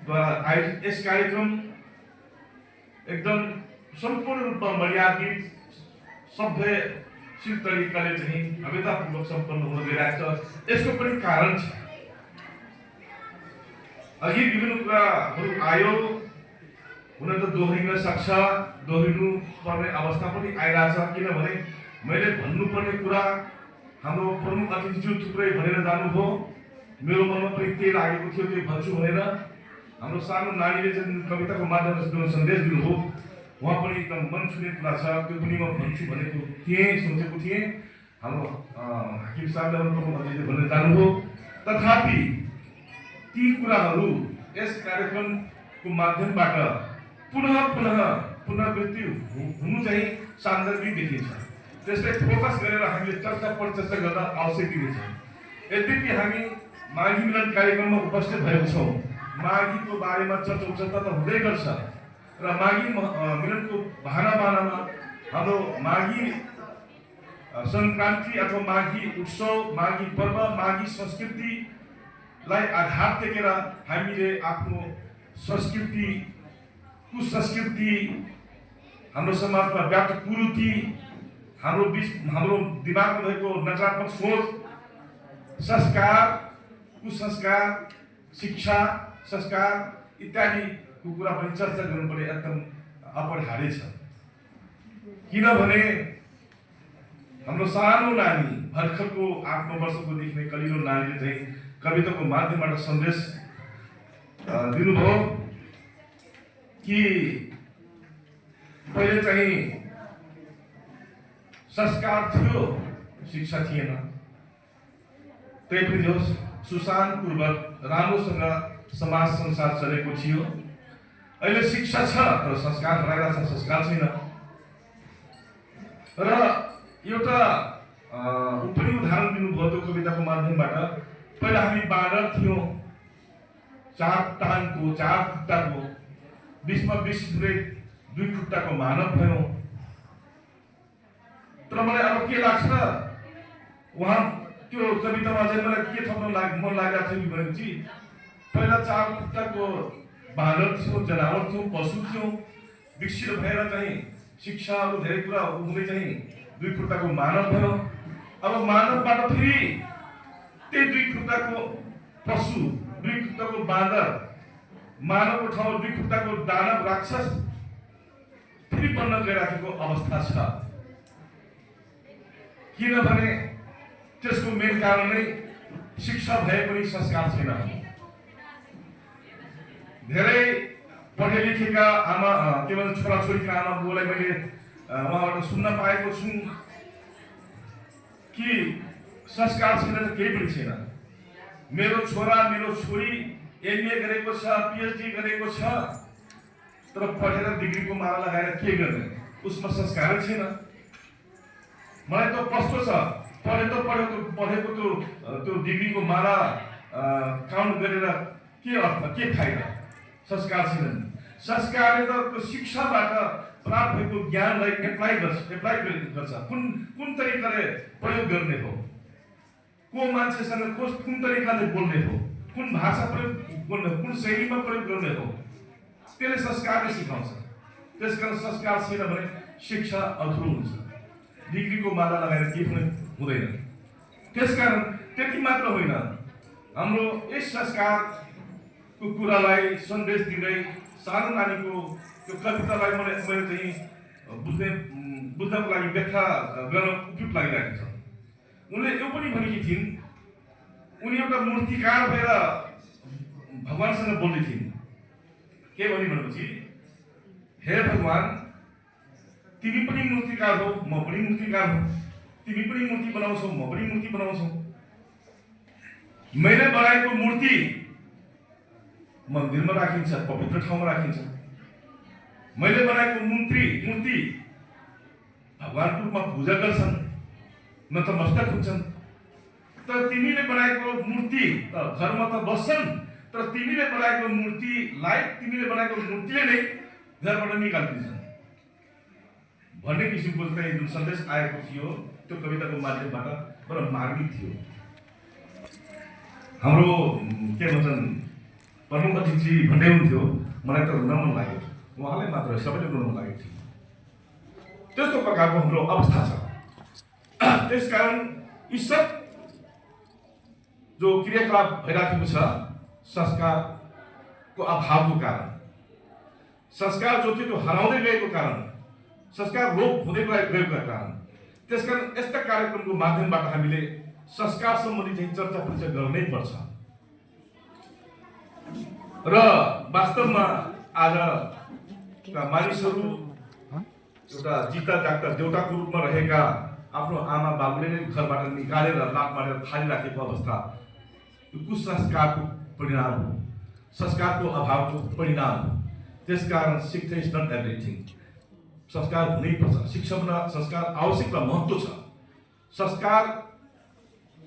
द्वारा आयोजित यस कार्यक्रम एकदम सम्पूर्ण रूपमा मर्यादित सभ्यशील तरिकाले चाहिँ भव्यतापूर्वक सम्पन्न हुन गइरहेको छ। यसको पनि कारण छ। अघि विभिन्न कुराहरू आयो। हुन त दोहोरिन सक्छ, दोहोरिनु पर्ने अवस्था पनि आइरहेछ। किनभने मैले भन्नुपर्ने कुरा हाम्रो प्रमुख अतिथिज्यू थुप्रै भनेर जानुभयो। मेरो मनमा पनि त्यही लागेको थियो, त्यही भन्छु भनेर। हाम्रो सानो नानीले जुन कविताको माध्यमबाट सन्देश दिनुभयो उहाँ पनि एकदम मन छुने कुरा छ। त्यो पनि म भन्छु भनेको थिएँ, सोचेको थिएँ। हाम्रो हाकिम साहबले प्रमुख अतिथिले भनेर जानुभयो। तथापि ती कुराहरू यस कार्यक्रमको माध्यमबाट पुनरावृत्ति हुनु चाहिँ सान्दर्भिक देखिन्छ। त्यसलाई फोकस गरेर हामीले चर्चा परिचर्चा गर्दा आवश्यक देखिन्छ। यद्यपि हामी माघी मिलन कार्यक्रममा उपस्थित भएको छौँ। माघीको बारेमा चर्चा त हुँदै गर्छ र माघी मिलनको बहानामा हाम्रो माघी सङ्क्रान्ति अथवा माघी उत्सव, माघी पर्व, माघी संस्कृतिलाई आधार टेकेर हामीले आफ्नो संस्कृति, कुसंस्कृति, हाम्रो समाजमा व्याप्त कुरीति, हाम्रो दिमागमा भएको नकारात्मक सोच, संस्कार, कुसंस्कार, शिक्षा, संस्कार इत्यादिको कुरा पनि चर्चा गर्नुपर्ने एकदम अपरिहार्य छ। किनभने हाम्रो सानो नानी भर्खरको 8-9 वर्षको देखिने कलिलो नानीले चाहिँ कविताको माध्यमबाट सन्देश दिनुभयो कि पहिले चाहिँ संस्कार थियो, शिक्षा थिएन। त्यही पनि होस्, सुशान्तपूर्वक राम्रोसँग समाज संसार चलेको थियो। अहिले शिक्षा छ तर संस्कार हराइरहेको छ, संस्कार छैन। र एउटा पनि उदाहरण दिनुभयो त्यो कविताको माध्यमबाट। पहिला हामी बाँदर थियौँ, 4 टाङको, 4 खुट्टाको, बिचमा 20 फुटे 2 खुट्टाको मानव भयौँ। तर मलाई अब के लाग्छ, उहाँ त्यो कवितामा चाहिँ मलाई के थप्न मन लागेको थियो भनेपछि पहिला 4 खुट्टाको बाँदर थियो, जनावर थियो, पशु थियो, विकसित भएर चाहिँ शिक्षाहरू धेरै कुरा हुँदै चाहिँ 2 खुट्टाको मानव भयो। अब मानवबाट फेरि त्यही 2 खुट्टाको पशु, 2 खुट्टाको बाँदर, मानवको ठाउँमा 2 खुट्टाको दानव राक्षस फेरि बन्न गइराखेको अवस्था छ। किनभने त्यसको मेन कारण नै शिक्षा भए पनि संस्कार छैन। धेरै पढे लेखेका आमा के भन्छ छोराछोरीका आमा बुवालाई मैले उहाँबाट सुन्न पाएको छु कि संस्कार छैन त केही पनि छैन। मेरो छोरा मेरो छोरी एमए गरेको छ, पिएचडी गरेको छ, तर पढेर डिग्रीको माला लगाएर के गर्ने, उसमा संस्कारै छैन। मलाई त कस्तो छ, पढेको त्यो डिग्रीको माला काउन्ट गरेर के अर्थ, के फाइदा? संस्कार छैन। संस्कारले त त्यो शिक्षाबाट प्राप्त भएको ज्ञानलाई एप्लाई गर्छ। कुन तरिकाले प्रयोग गर्ने हो, को मान्छेसँग कुन तरिकाले बोल्ने हो, कुन भाषा प्रयोग गर्ने हो, कुन शैलीमा प्रयोग गर्ने हो, त्यसले संस्कारले सिकाउँछ। त्यसकारण संस्कार छैन भने शिक्षा अधुरो हुन्छ। डिग्रीको माला लगाएर केही पनि हुँदैन। त्यसकारण त्यति मात्र होइन, हाम्रो यस संस्कारको कुरालाई सन्देश दिँदै सानो नानीको त्यो कवितालाई मैले चाहिँ बुझ्नको लागि व्याख्या गर्न उपयुक्त लागिरहेको छ। उनले यो पनि भनेकी थिइन्, उनी एउटा मूर्तिकार भएर भगवानसँग बोल्दै थिइन्। के भनेपछि, हे भगवान, तिमी पनि मूर्तिकार हो, म पनि मूर्तिकार हो, तिमी पनि मूर्ति बनाउँछौ, म पनि मूर्ति बनाउँछौ। मैले बनाएको मूर्ति मन्दिरमा राखिन्छ, पवित्र ठाउँमा राखिन्छ। मैले बनाएको मूर्ति भगवानको रूपमा पूजा गर्छन्, नतमस्तक हुन्छन्। तर तिमीले बनाएको मूर्ति त घरमा त बस्छन्, तर तिमीले बनाएको मूर्तिलाई, तिमीले बनाएको मूर्तिले नै घरबाट निकालिदिन्छन् भन्ने किसिमको चाहिँ जुन सन्देश आएको थियो त्यो कविताको माध्यमबाट बडा मार्मिक थियो। हाम्रो के भन्छन् प्रमुख अतिथि भन्दै हुन्थ्यो, मलाई त रुन मन लाग्यो, उहाँलाई मात्र सबैले रुन मन लागेको थियो। त्यस्तो प्रकारको हाम्रो अवस्था छ। त्यसकारण यी सब जो क्रियाकलाप भइराखेको छ संस्कारको अभावको कारण, संस्कार जो थियो त्यो हराउँदै गएको कारण, संस्कार लोप हुँदै गएको कारण। त्यसकारण यस्ता कार्यक्रमको माध्यमबाट हामीले संस्कार सम्बन्धी चाहिँ चर्चा परिचय गर्नै पर्छ। र वास्तवमा आजका मानिसहरू एउटा जिता जाग्दा देउताको रूपमा रहेका आफ्नो आमा बाबुले नै घरबाट निकालेर लात मारेर फालिराखेको अवस्था यो कुसंस्कारको परिणाम हो, संस्कारको अभावको परिणाम हो। त्यसकारण शिक्षा इज नट एभ्रिथिङ। संस्कार हुनैपर्छ। शिक्षामा संस्कार आवश्यक र महत्त्व छ। संस्कार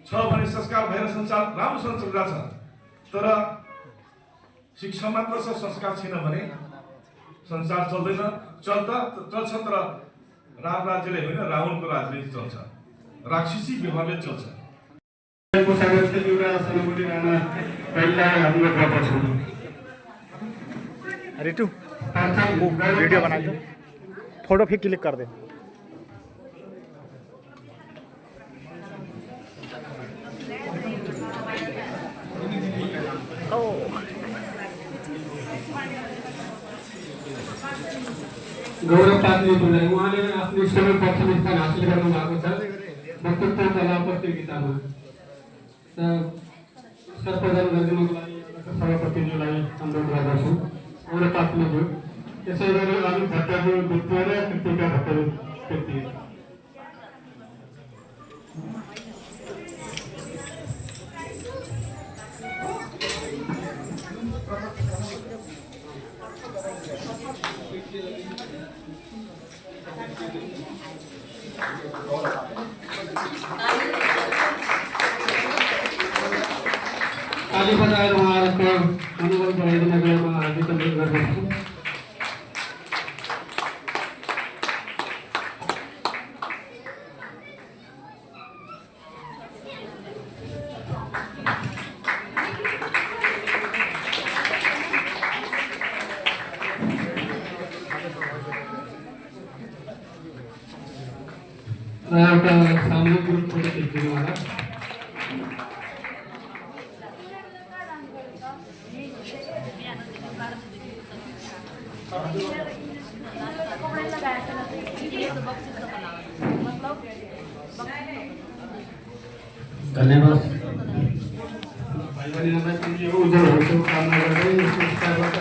छ भने संस्कार भएर संसार राम्रोसँग चलिरहेछ। तर शिक्षा मात्र छ, संस्कार छैन भने संसार चल्दैन। चल्छ तर राम राज्यले होइन, रावणको राज्यले चल्छ, राक्षसी व्यवहारले चल्छ। रितु वीडियो बना दो, फोटो फिर क्लिक कर दे। गौरव पात्रीज्यूलाई उहाँले आफ्नो समय प्रथम स्थान हासिल गर्नु भएको छ वक्तृत्व कला प्रतियोगितामा। सर्वप्रथम गरिदिनुको लागि सभापतिज्यूलाई अनुरोध गर्दछु। गौरव पात्रीज्यू, त्यसै गरी अनिल भट्टज्यू द्वितीय र कृतिका भट्टज्यू तृतीय। ताली बजाएर उहाँहरूको अनुभव बढाइदिनको लागि हार्दिक अनुरोध गर्दछु। एउटा सामूहिक ग्रुप फोटो खिचिदिनु होला। धन्यवाद। उज्जवलहरूको कामना गर्दै पुरस्कारबाट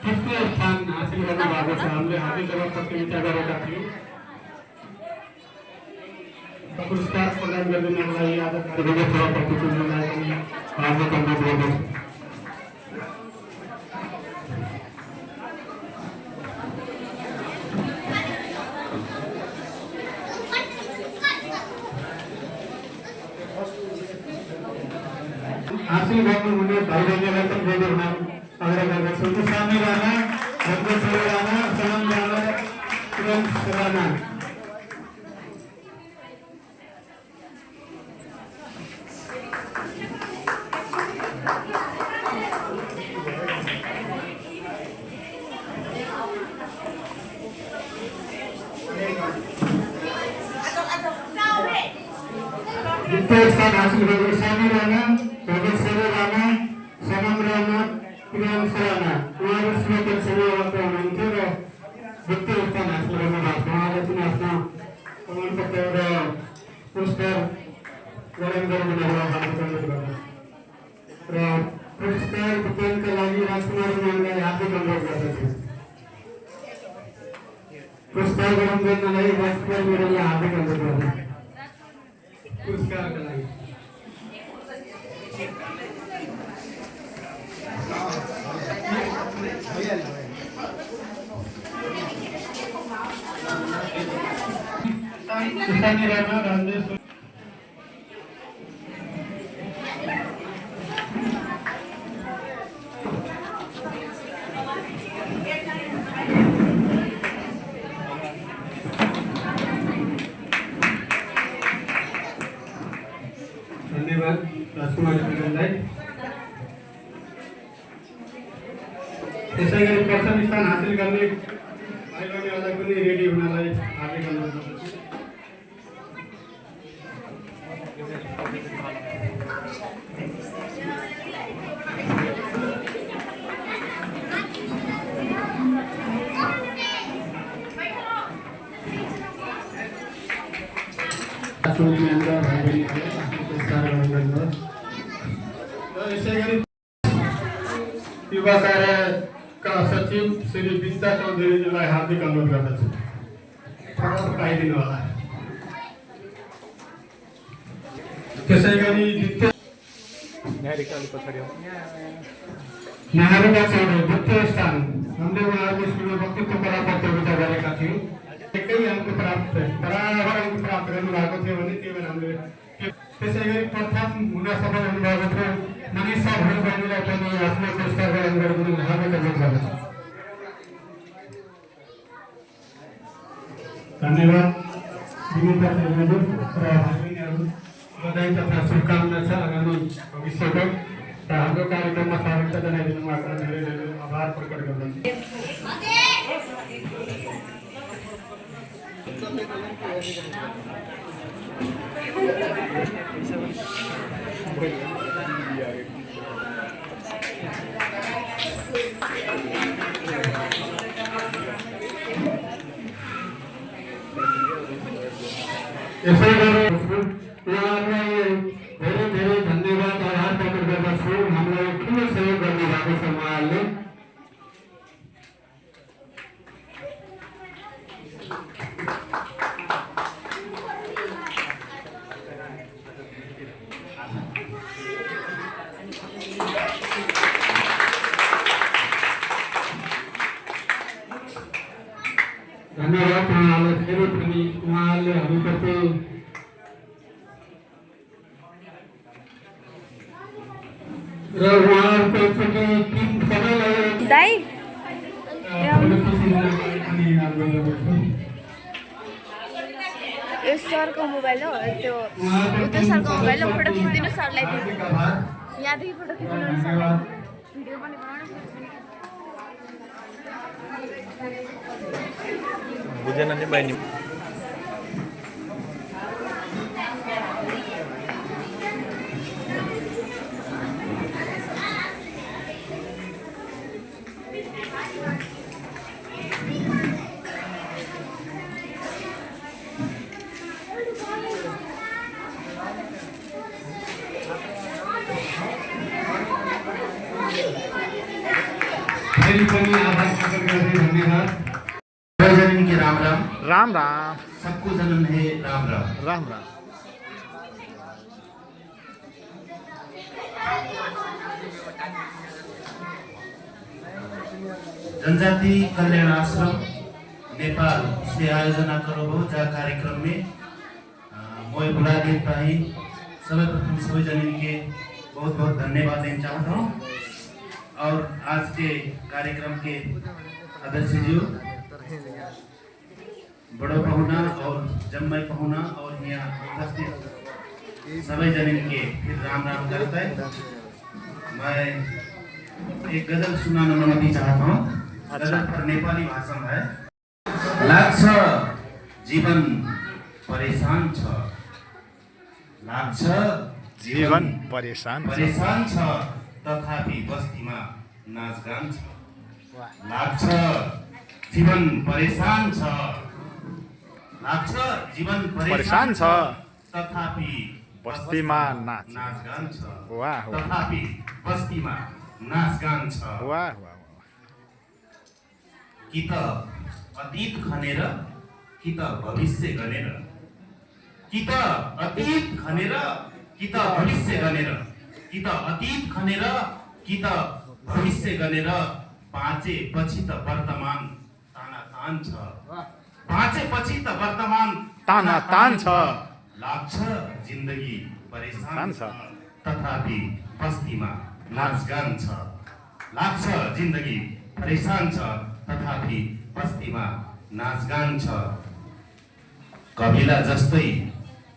तृतीय स्थान हासिल गर्नुभएको छ। हामीले हार्दिक जवाब प्रतियोगिता गरेका थियौँ। पुरस्कार प्रदान गरिदिनको लागि आदरणीय सभापति चुन्नुलाई पनि हार्दिक अनुरोध गर्दछु। हासिल गर्नुहुने भाइ बहिनीलाई पनि गोबर नाम आग्रह गर्दछु। सामी राणा, रत्नेश्वरी राणा, सनम राणा, प्रियंश राणा। द्वितीय स्थान हासिल गरेको सामी राणा, रत्नेश्वरी राणा, सनम राणा, प्रियंश राणा। उहाँहरू श्रीमती समूहबाट हुनुहुन्थ्यो र द्वितीय स्थान हासिल गर्नुभएको छ। उहाँलाई पनि आफ्नो प्रमाणपत्र र पुरस्कार प्रदान गर्नुहुनेलाई हार्दिक अनुरोध गर्दछु र पुरस्कार वितरणका लागि राजकुमार म्यामलाई हार्दिक अनुरोध गर्दछु। पुरस्कार ग्रहण गर्नलाई राजकुमार म्यामलाई हार्दिक अनुरोध गर्दछु। पुरस्कारका लागि सामी राणा, राजेश धन्यवाद राजकुमार म्यामलाई। त्यसै गरी प्रथम स्थान हासिल गर्ने भाइ बहिनीहरूलाई पनि रेडी हुनलाई हार्दिक अनुरोध गर्दछु। यसै गरी युवा कार्यका सचिव श्री बिन्ता चौधरीजीलाई हार्दिक अनुरोध गर्दछु। पठाइदिनु होला। त्यसै गरी न्याहारिका चौधरी द्वितीय स्थान। हामीले उहाँहरूको स्कुलमा वक्तृत्व कला प्रतियोगिता गरेका थियौँ। एकै अङ्क प्राप्त बराबर अङ्क प्राप्त गर्नुभएको थियो भने त्यही भएर हामीले। त्यसै गरी प्रथम हुन सफल हुनुभएको थियो मनिषा भोल बहिनीलाई पनि आफ्नो पुरस्कार प्रदान गरिदिनु हार्दिक अनुरोध गर्दछु। धन्यवाद। विनिता चौधरी र बहिनीहरू बधाई तथा शुभकामना छ आगामी भविष्यको र हाम्रो कार्यक्रममा सहभागिता जनाइदिनु भएको धेरै धेरै आभार प्रकट गर्दछु। यसै गरी उहाँहरूलाई धेरै धेरै धन्यवाद आभार प्रकट गर्दछु। हामीलाई ठुलो सहयोग गर्नुभएको छ उहाँहरूले। धन्यवाद उहाँहरूलाई फेरि पनि उहाँहरूले हामीप्रति र उहाँहरूको एकचोटि टिम सबैलाई दाइ यो सरको मोबाइल हो, त्यो सरको मोबाइल हो। फोटो खिचिदिनु सरलाई। यहाँदेखि फोटो खिचिदिनु सरलाई। भिडियो पनि बनाउनु बुझेन नि बहिनी। फेरि पनि आभार प्रकट गर्दै धन्यवाद। जय जननी के राम राम। राम राम सबको जनन है राम राम। राम राम। जनजाति कल्याण आश्रम नेपाल से आयोजना करो हो जा कार्यक्रम में मैं बुला देता ही सर्वप्रथम सभी जन के बहुत बहुत धन्यवाद देना चाहता हूँ। और आज के कार्यक्रम के अध्यक्ष जी बड़ो पहुना और जम्मई पहुना और यहाँ उपस्थित सभी जन के फिर राम राम करता है। मैं एक गजल सुनाना अनुमति चाहता हूँ। गजल पर नेपाली भाषा में है। लाग्छ जीवन परेशान छ, लाग्छ जीवन परेशान छ तथापि बस्तीमा नाचगान छ। लाग्छ जीवन परेशान छ, लाग्छ जीवन परेशान छ तथापि बस्तीमा नाचगान छ। वाह वाह तथापि बस्तीमा नाचगान छ। वाह वाह। कि त अतीत खनेर कि त भविष्य गनेर, कि त अतीत खनेर कि त भविष्य गनेर, कि त अतीत खनेर कि त भविष्य गनेर बाँचे पछि त वर्तमान तानातान छ। बाँचे पछि त वर्तमान तानातान छ। लाग्छ जिन्दगी परेशान छ तथापि बस्तीमा नाचगान छ। लाग्छ जिन्दगी परेशान छ तथापि बस्तीमा नाचगान छ। कबिला जस्तै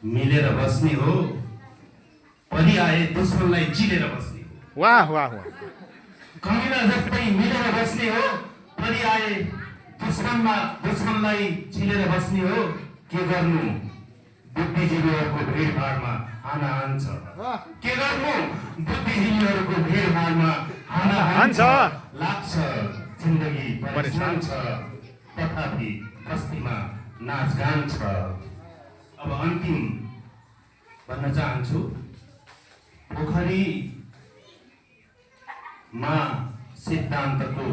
मिलेर बस्ने हो, परि आए दुश्मनलाई चिलेर बस्ने हो। वाह वाह वाह। कबिला जस्तै मिलेर बस्ने हो, परि आए दुश्मनलाई चिलेर बस्ने हो। के गर्नु बुद्धिजीवीहरूको भिडभाडमा हानाहान छ। के गर्नु बुद्धिजीवीहरूको भिडभाडमा हानाहान छ। लाग्छ जिन्दगी परेशान छ तथापि बस्तीमा नाचगान छ। अब अन्तिम भन्न चाहन्छु, पोखरीमा सिद्धान्तको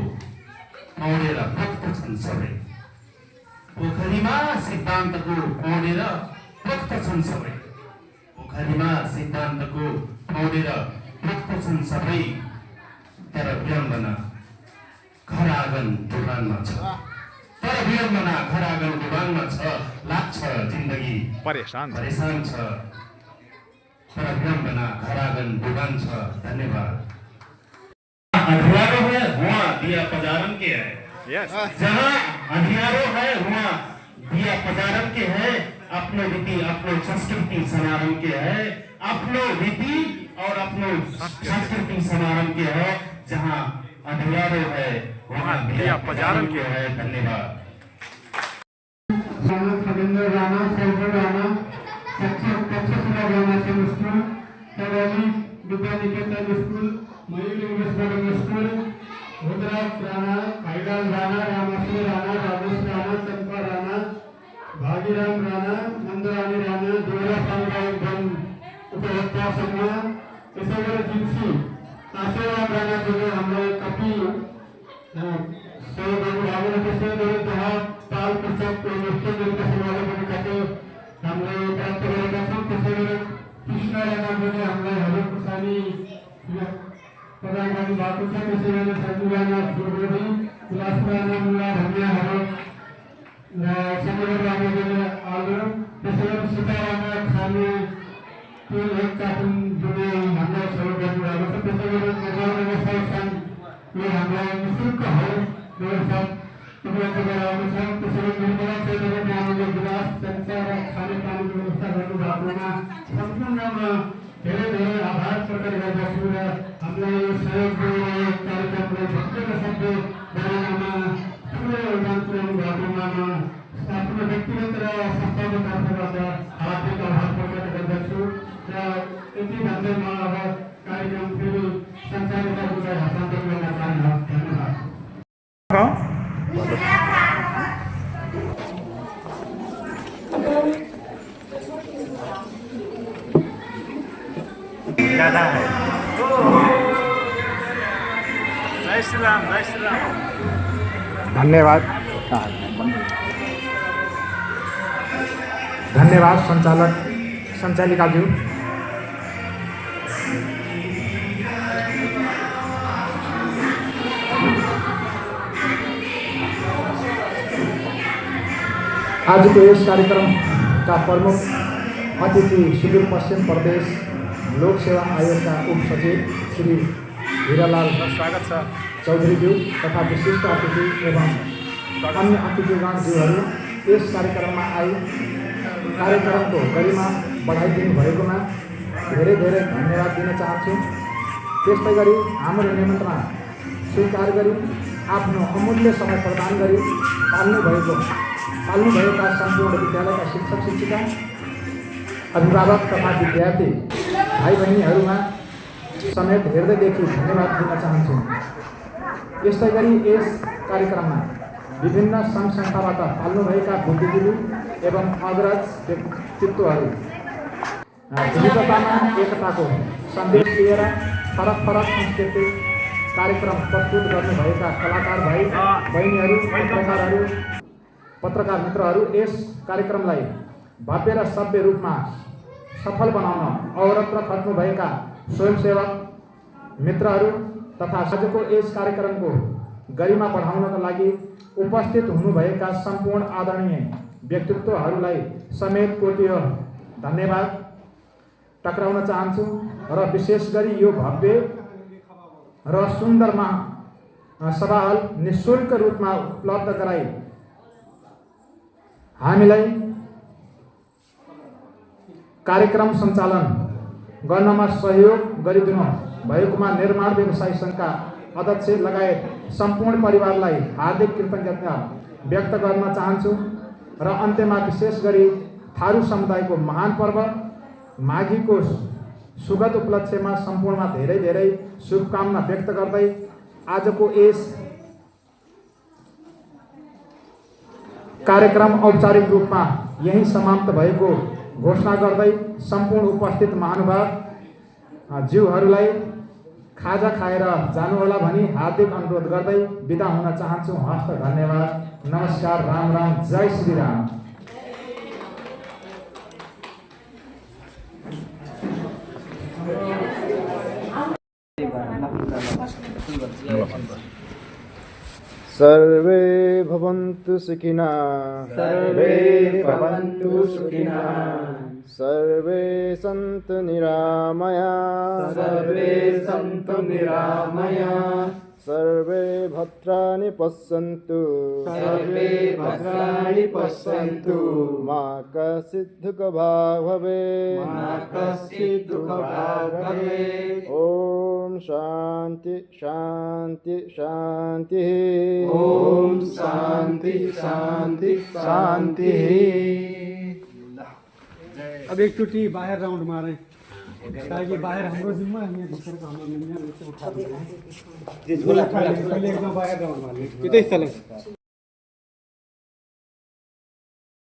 पौडेर पोख्त छन् सबै। पोखरीमा सिद्धान्तको पौडेर पोख्त छन् सबै। पोखरीमा सिद्धान्तको पौडेर पोख्त छन् सबै। तर विडम्बना घर आँगन ढुवानमा छ। तर विडम्बना घर आँगन ढुवानमा छ। लाग्छ जिन्दगी परेशान छ, तर विडम्बना घर आँगन ढुवान छ। धन्यवाद। अंधियारो है वहाँ दिया पजारन के है। यस जहाँ अंधियारो है वहाँ दिया पजारन के है। अपनो रीति अपनो संस्कृति समारन के है। अपनो रीति और अपनो संस्कृति समारन के है। जहाँ अंधियारो है वहाँ दिया पजारन के है। धन्यवाद। खगेंद्र राणा, सैफुल राणा, तक्षशिला राणा स्कूल, तरौली विद्या निकेतन स्कूल, मयूर इंग्लिश मीडियम स्कूल, रुद्राक्ष राणा, भाईलाल राणा, रामाश्री राणा, राजेश राणा, चंपा राणा, भागीराम राणा, नंदरानी राणा, देवरा सामुदायिक वन उपभोक्ता संघ, इससे जिनसी आशीर्वाद राणा जो हमारे कपी ताल पुस्तक हामीले प्राप्त गरेका छौँ। त्यसै गरी कृष्ण राणाले हामीलाई हरेक खुर्सानी प्रदान गर्नुभएको छ। त्यसै गरी सञ्जु राणा, फुलगोरी, विलास राणा, मुला धनियाहरू र समीर राणाले आलु, त्यसै गरी सीता राणा खाने तेल 1 कार्टुन जुने हामीलाई सहयोग गर्नुभएको छ। त्यसै गरी निर्माण व्यवसाय सङ्घले हामीलाई निःशुल्क हल व्यवस्था उपलब्ध गराएको छ। त्यसैले निर्मला क्षेत्रको नामले गिलास चम्चा र खानेपानीको व्यवस्था गर्नुभएकोमा सम्पूर्णमा धेरै धेरै आभार प्रकट गर्दछु र हामीलाई यो सहयोग दिएर कार्यक्रमलाई भव्य र सभ्य बनाउनमा ठुलो योगदान पुर्याउनु भएकोमा म आफ्नो व्यक्तिगत र संस्थाको तर्फबाट हार्दिक आभार प्रकट गर्दछु। र यति भन्दै म अब कार्यक्रम फेरि सञ्चालिकाको हस्तान्तरण गर्न चाहन्छु। धन्यवाद। ज्यादा है जय श्री राम, जय श्री राम। धन्यवाद। धन्यवाद सञ्चालिकाज्यू। आजको यस कार्यक्रमका प्रमुख अतिथि सुदूरपश्चिम प्रदेश लोक सेवा आयोगका उपसचिव श्री हीरालाल स्वागत छ चौधरीज्यू तथा विशिष्ट अतिथि एवं अन्य अतिथिगणज्यूहरू यस कार्यक्रममा आई कार्यक्रमको गरिमा बढाइदिनु भएकोमा धेरै धेरै धन्यवाद दिन चाहन्छु। त्यस्तै गरी हाम्रो निमन्त्रणा स्वीकार गरी आफ्नो अमूल्य समय प्रदान गरी पाल्नुभएका सम्पूर्ण विद्यालयका शिक्षक शिक्षिका अभिभावक तथा विद्यार्थी भाइ बहिनीहरूमा समेत हृदयदेखि धन्यवाद दिन चाहन्छु। यस्तै गरी यस कार्यक्रममा विभिन्न सङ्घ संस्थाबाट पाल्नुभएका बुद्धिजीवी एवं अग्रज व्यक्तित्वहरू विविधतामा एकताको सन्देश लिएर फरक फरक सांस्कृतिक कार्यक्रम प्रस्तुत गर्नुभएका कलाकार भाइ बहिनीहरू पत्रकार मित्रहरू यस कार्यक्रमलाई भव्य र सभ्य रूपमा सफल बनाउन अहोरात्र खट्नुभएका स्वयंसेवक मित्रहरू तथा आजको यस कार्यक्रमको गरिमा बढाउनका लागि उपस्थित हुनुभएका सम्पूर्ण आदरणीय व्यक्तित्वहरूलाई समेत कोटियो धन्यवाद टक्राउन चाहन्छु र विशेष गरी यो भव्य र सुन्दर सभा हल निःशुल्क रूपमा उपलब्ध गराई हामीलाई कार्यक्रम सञ्चालन गर्नमा सहयोग गरिदिनु भएकोमा निर्माण व्यवसाय सङ्घका अध्यक्ष लगायत सम्पूर्ण परिवारलाई हार्दिक कृतज्ञता व्यक्त गर्न चाहन्छु र अन्त्यमा विशेष गरी थारू समुदायको महान पर्व माघीको सुगत उपलक्ष्यमा सम्पूर्णमा धेरै धेरै शुभकामना व्यक्त गर्दै आजको यस कार्यक्रम औपचारिक रूपमा यही समाप्त भएको घोषणा गर्दै सम्पूर्ण उपस्थित महानुभाव ज्यूहरूलाई खाजा खाएर जानुहोला भनी हार्दिक अनुरोध गर्दै बिदा हुन चाहन्छु। हस्त धन्यवाद, नमस्कार, राम राम, जय श्री राम। सर्वे भवन्तु सुखिनः, सर्वे भवन्तु सुखिनः, सर्वे सन्तु निरामयाः, सर्वे सन्तु निरामयाः, सर्वे भद्राणि पश्यन्तु, सर्वे भद्राणि पश्यन्तु, मा कश्चित् दुःखभाग् भवेत्, मा कश्चित् दुःखभाग् भवेत्। ॐ शान्ति शान्ति शान्तिः। ॐ शान्ति शान्ति शान्तिः। अब एकचोटि बाहिर राउन्ड मारें ताकि बाहर हाम्रो जिम्मा हामी भित्रको हाम्रो मिल्ने उठा पहिले एकदम बाहिर राउन्ड मार्ने